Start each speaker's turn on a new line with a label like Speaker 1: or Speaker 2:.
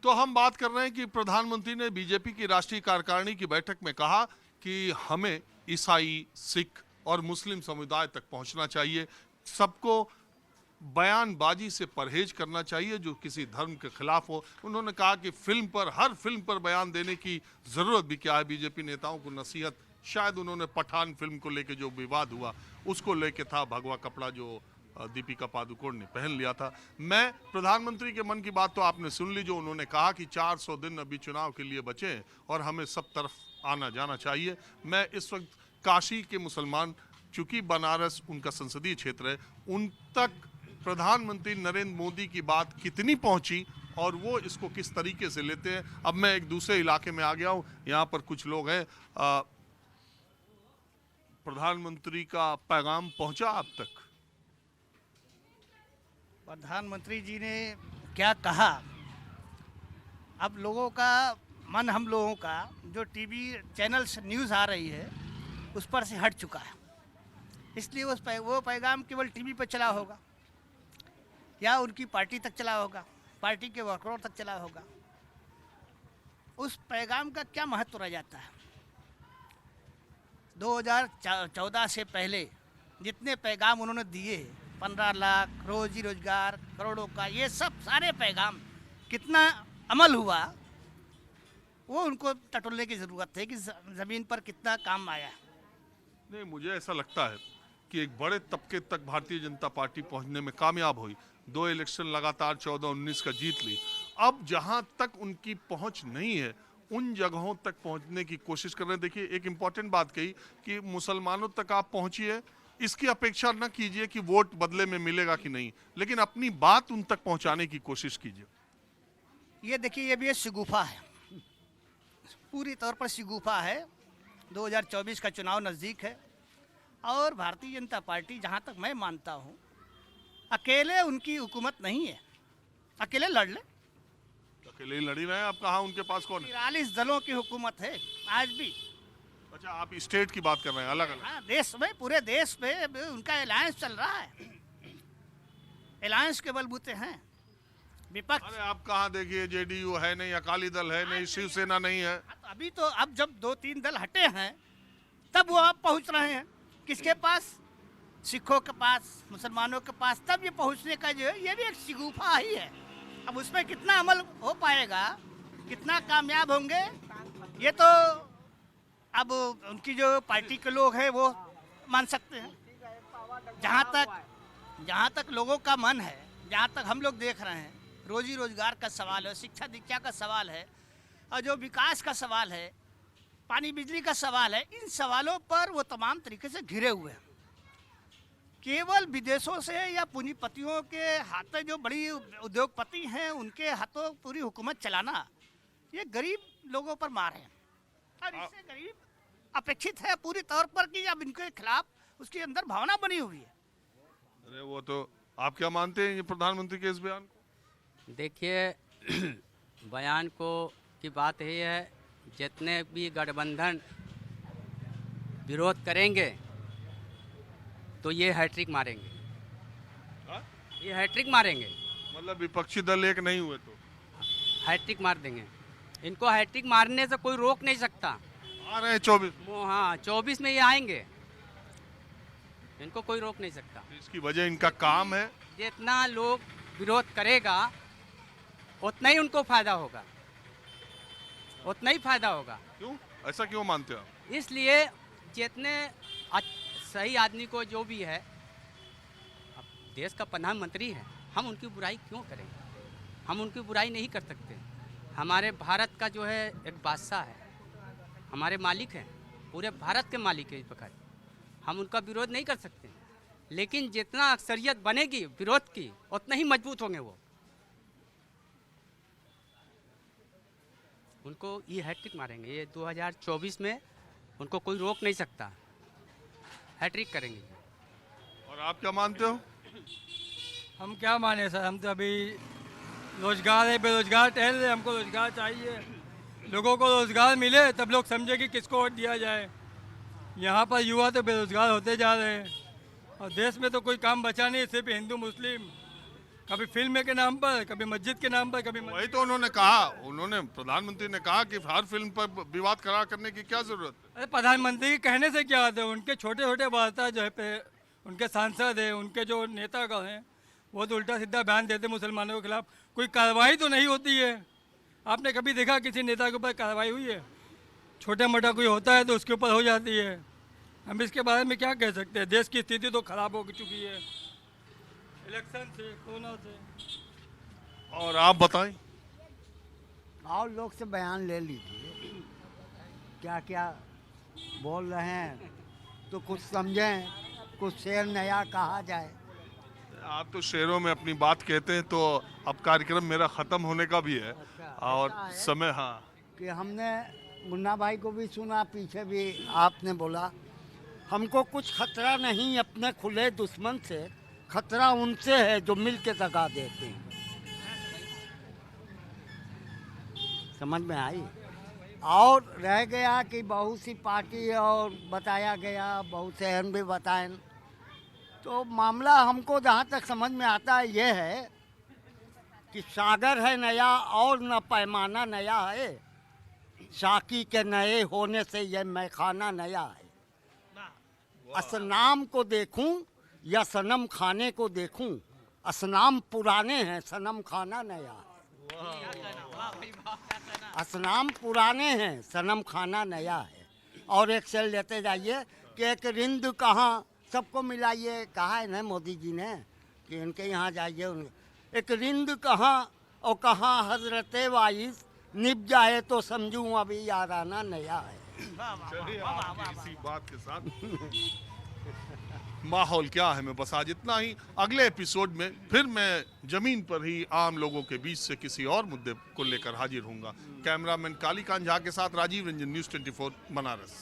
Speaker 1: तो हम बात कर रहे हैं कि प्रधानमंत्री ने बीजेपी की राष्ट्रीय कार्यकारिणी की बैठक में कहा कि हमें ईसाई, सिख और मुस्लिम समुदाय तक पहुंचना चाहिए, सबको बयानबाजी से परहेज करना चाहिए जो किसी धर्म के खिलाफ हो। उन्होंने कहा कि हर फिल्म पर बयान देने की जरूरत भी क्या है। बीजेपी नेताओं को नसीहत, शायद उन्होंने पठान फिल्म को लेकर जो विवाद हुआ उसको लेके था, भगवा कपड़ा जो दीपिका पादुकोण ने पहन लिया था। मैं प्रधानमंत्री के मन की बात तो आपने सुन ली, जो उन्होंने कहा कि 400 दिन अभी चुनाव के लिए बचे हैं और हमें सब तरफ आना जाना चाहिए। मैं इस वक्त काशी के मुसलमान, चूंकि बनारस उनका संसदीय क्षेत्र है, उन तक प्रधानमंत्री नरेंद्र मोदी की बात कितनी पहुंची और वो इसको किस तरीके से लेते हैं। अब मैं एक दूसरे इलाके में आ गया हूं, यहाँ पर कुछ लोग हैं। प्रधानमंत्री का पैगाम पहुंचा आप तक?
Speaker 2: प्रधानमंत्री जी ने क्या कहा, अब लोगों का मन, हम लोगों का जो टीवी चैनल्स न्यूज़ आ रही है उस पर से हट चुका है। इसलिए वो पैगाम केवल टीवी पर चला होगा या उनकी पार्टी तक चला होगा, पार्टी के वर्करों तक चला होगा। उस पैगाम का क्या महत्व रह जाता है? 2014 से पहले जितने पैगाम उन्होंने दिए, 15 लाख, रोजी रोजगार, करोड़ों का, ये सब सारे पैगाम कितना अमल हुआ, वो उनको टटोलने की ज़रूरत है कि ज़मीन पर कितना काम आया।
Speaker 1: नहीं, मुझे ऐसा लगता है कि एक बड़े तबके तक भारतीय जनता पार्टी पहुंचने में कामयाब हुई। 2 इलेक्शन लगातार 14-19 का जीत ली। अब जहां तक उनकी पहुंच नहीं है, उन जगहों तक पहुंचने की कोशिश कर रहे हैं। देखिए, एक इंपॉर्टेंट बात कही कि मुसलमानों तक आप पहुंचिए, इसकी अपेक्षा न कीजिए कि वोट बदले में मिलेगा कि नहीं, लेकिन अपनी बात उन तक पहुंचाने की कोशिश कीजिए।
Speaker 2: ये देखिए, ये भी एक शिगुफा है, पूरी तौर पर शिगुफा है। 2024 का चुनाव नज़दीक है और भारतीय जनता पार्टी, जहां तक मैं मानता हूं, अकेले उनकी हुकूमत नहीं है। अकेले लड़ ले,
Speaker 1: अकेले ही लड़ी रहे हैं। आप कहा उनके पास कौन है?
Speaker 2: 43 दलों की हुकूमत है आज भी।
Speaker 1: अच्छा, आप स्टेट की बात कर रहे हैं, अलग अलग?
Speaker 2: हाँ, देश में, पूरे देश में उनका अलायंस चल रहा है। अलायंस के बलबूते हैं विपक्ष।
Speaker 1: अरे आप कहाँ देखिए, जेडीयू है नहीं, अकाली दल है नहीं, शिवसेना नहीं है।
Speaker 2: अभी तो अब जब 2-3 दल हटे हैं तब वो आप पहुंच रहे हैं। किसके पास? सिखों के पास, मुसलमानों के पास। तब ये पहुंचने का जो है, ये भी एक शिगुफा ही है। अब उसमें कितना अमल हो पाएगा, कितना कामयाब होंगे, ये तो अब उनकी जो पार्टी के लोग हैं वो मान सकते हैं। जहाँ तक लोगों का मन है, जहाँ तक हम लोग देख रहे हैं, रोजी रोजगार का सवाल है, शिक्षा दीक्षा का सवाल है, और जो विकास का सवाल है, पानी बिजली का सवाल है, इन सवालों पर वो तमाम तरीके से घिरे हुए हैं। केवल विदेशों से या पूंजीपतियों के हाथों, जो बड़ी उद्योगपति हैं, उनके हाथों पूरी हुकूमत चलाना, ये गरीब लोगों पर मार है। और इससे गरीब अपेक्षित है पूरी तौर पर कि अब इनके खिलाफ उसके अंदर भावना बनी हुई है।
Speaker 1: अरे वो तो, आप क्या मानते हैं ये प्रधानमंत्री के इस बयान को?
Speaker 3: देखिए, बयान को की बात यही है, जितने भी गठबंधन विरोध करेंगे तो ये हैट्रिक मारेंगे। ये हैट्रिक मारेंगे,
Speaker 1: मतलब विपक्षी दल एक नहीं हुए तो
Speaker 3: हैट्रिक मार देंगे। इनको हैट्रिक मारने से कोई रोक नहीं सकता।
Speaker 1: आ रहे हैं 24।
Speaker 3: हाँ, 24 में ये आएंगे, इनको कोई रोक नहीं सकता।
Speaker 1: तो इसकी वजह इनका काम है।
Speaker 3: जितना लोग विरोध करेगा उतना ही उनको फायदा होगा, उतना ही फायदा होगा।
Speaker 1: क्यों, ऐसा क्यों मानते हो आप?
Speaker 3: इसलिए जितने सही आदमी को, जो भी है, अब देश का प्रधानमंत्री है, हम उनकी बुराई क्यों करें? हम उनकी बुराई नहीं कर सकते। हमारे भारत का जो है एक बादशाह है, हमारे मालिक हैं, पूरे भारत के मालिक है इस प्रकार। हम उनका विरोध नहीं कर सकते, लेकिन जितना अक्सरियत बनेगी विरोध की, उतना ही मजबूत होंगे वो। उनको ये हैट्रिक मारेंगे, ये 2024 में उनको कोई रोक नहीं सकता, हैट्रिक करेंगे।
Speaker 1: और आप क्या मानते हो?
Speaker 4: हम क्या माने सर, हम तो अभी रोजगार है, बेरोजगार टहल रहे, हमको रोजगार चाहिए। लोगों को रोजगार मिले तब लोग समझे कि किसको वोट दिया जाए। यहाँ पर युवा तो बेरोजगार होते जा रहे हैं और देश में तो कोई काम बचा नहीं, सिर्फ हिंदू मुस्लिम कभी फिल्म के नाम पर, कभी मस्जिद के नाम पर, कभी
Speaker 1: वही तो उन्होंने कहा, उन्होंने प्रधानमंत्री ने कहा कि हर फिल्म पर विवाद खड़ा करने की क्या जरूरत है।
Speaker 4: अरे प्रधानमंत्री के कहने से क्या होता है, उनके छोटे छोटे वार्ता जो है उनके सांसद हैं, उनके जो नेतागण हैं, वो तो उल्टा सीधा बयान देते मुसलमानों के खिलाफ। कोई कार्रवाई तो नहीं होती है। आपने कभी देखा किसी नेता के ऊपर कार्रवाई हुई है? छोटा मोटा कोई होता है तो उसके ऊपर हो जाती है। हम इसके बारे में क्या कह सकते हैं? देश की स्थिति तो खराब हो चुकी है इलेक्शन से, कोरोना से।
Speaker 1: और आप बताएं।
Speaker 5: और लोग से बयान ले लीजिए, क्या क्या बोल रहे हैं तो कुछ समझें, कुछ शेर नया कहा जाए।
Speaker 1: आप तो शेरों में अपनी बात कहते हैं, तो अब कार्यक्रम मेरा खत्म होने का भी है और
Speaker 5: ऐसा है
Speaker 1: समय। हाँ,
Speaker 5: कि हमने मुन्ना भाई को भी सुना, पीछे भी आपने बोला, हमको कुछ खतरा नहीं अपने खुले दुश्मन से, खतरा उनसे है जो मिल के दगा देते हैं। समझ में आई? और रह गया कि बहुत सी पार्टी और बताया गया, बहुत से अहम भी बताएं, तो मामला हमको जहाँ तक समझ में आता है ये है कि सागर है नया और न पैमाना नया है, साकी के नए होने से यह मैखाना नया है। असनाम को देखूं या सनम खाने को देखूं, असनाम पुराने हैं, सनम खाना नया है। असनाम पुराने हैं, सनम खाना नया है। और एक सेल लेते जाइए कि एक रिंद कहाँ, सबको मिलाइए, कहा है ना मोदी जी ने कि इनके यहाँ जाइए, एक रिंद कहाँ और कहाँ हजरते वाइस, निभ जाए तो समझूं अभी याराना नया है।
Speaker 1: चलिए, आपकी इसी बात के साथ माहौल क्या है मैं बस आज इतना ही। अगले एपिसोड में फिर मैं जमीन पर ही आम लोगों के बीच से किसी और मुद्दे को लेकर हाजिर होऊंगा। कैमरामैन कालीकांत झा के साथ राजीव रंजन, न्यूज़ 24 बनारस।